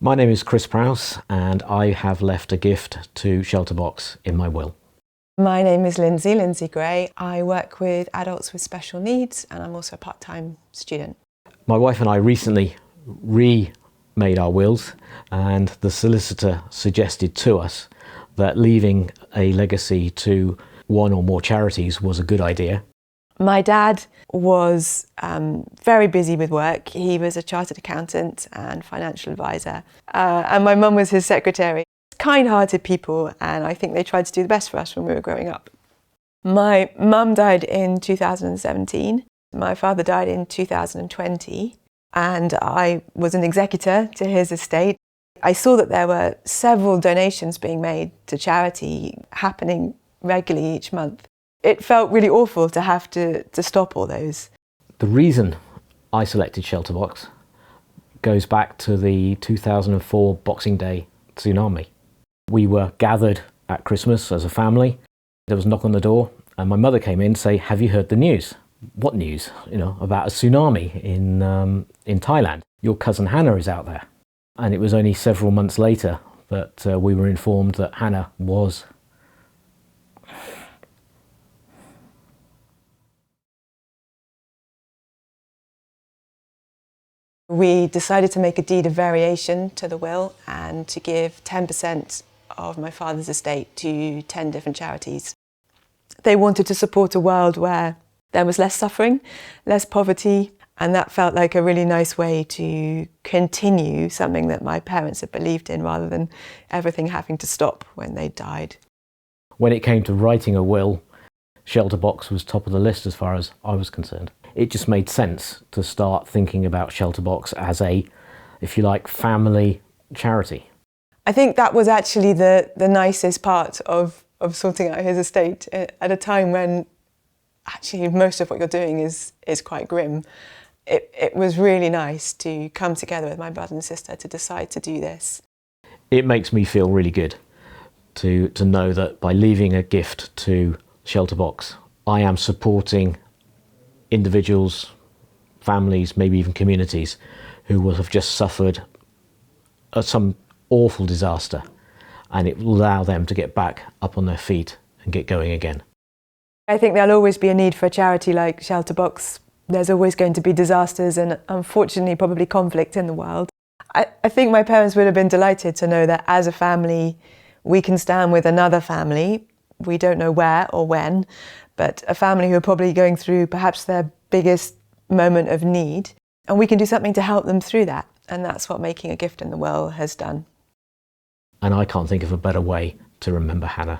My name is Chris Prowse and I have left a gift to ShelterBox in my will. My name is Lindsay Gray. I work with adults with special needs and I'm also a part-time student. My wife and I recently remade our wills, and the solicitor suggested to us that leaving a legacy to one or more charities was a good idea. My dad was very busy with work. He was a chartered accountant and financial advisor, and my mum was his secretary. Kind-hearted people, and I think they tried to do the best for us when we were growing up. My mum died in 2017. My father died in 2020, and I was an executor to his estate. I saw that there were several donations being made to charity happening regularly each month. It felt really awful to have to stop all those. The reason I selected ShelterBox goes back to the 2004 Boxing Day tsunami. We were gathered at Christmas as a family. There was a knock on the door and my mother came in to say, "Have you heard the news?" "What news?" About a tsunami in Thailand. "Your cousin Hannah is out there." And it was only several months later that we were informed that Hannah was We decided to make a deed of variation to the will and to give 10% of my father's estate to 10 different charities. They wanted to support a world where there was less suffering, less poverty, and that felt like a really nice way to continue something that my parents had believed in rather than everything having to stop when they died. When it came to writing a will, ShelterBox was top of the list as far as I was concerned. It just made sense to start thinking about ShelterBox as a, if you like, family charity. I think that was actually the nicest part of sorting out his estate at a time when actually most of what you're doing is quite grim. It was really nice to come together with my brother and sister to decide to do this. It makes me feel really good to know that by leaving a gift to ShelterBox, I am supporting individuals, families, maybe even communities who will have just suffered some awful disaster, and it will allow them to get back up on their feet and get going again. I think there'll always be a need for a charity like ShelterBox. There's always going to be disasters and unfortunately probably conflict in the world. I think my parents would have been delighted to know that as a family we can stand with another family. We don't know where or when, but a family who are probably going through perhaps their biggest moment of need, and we can do something to help them through that. And that's what making a gift in the will has done. And I can't think of a better way to remember Hannah.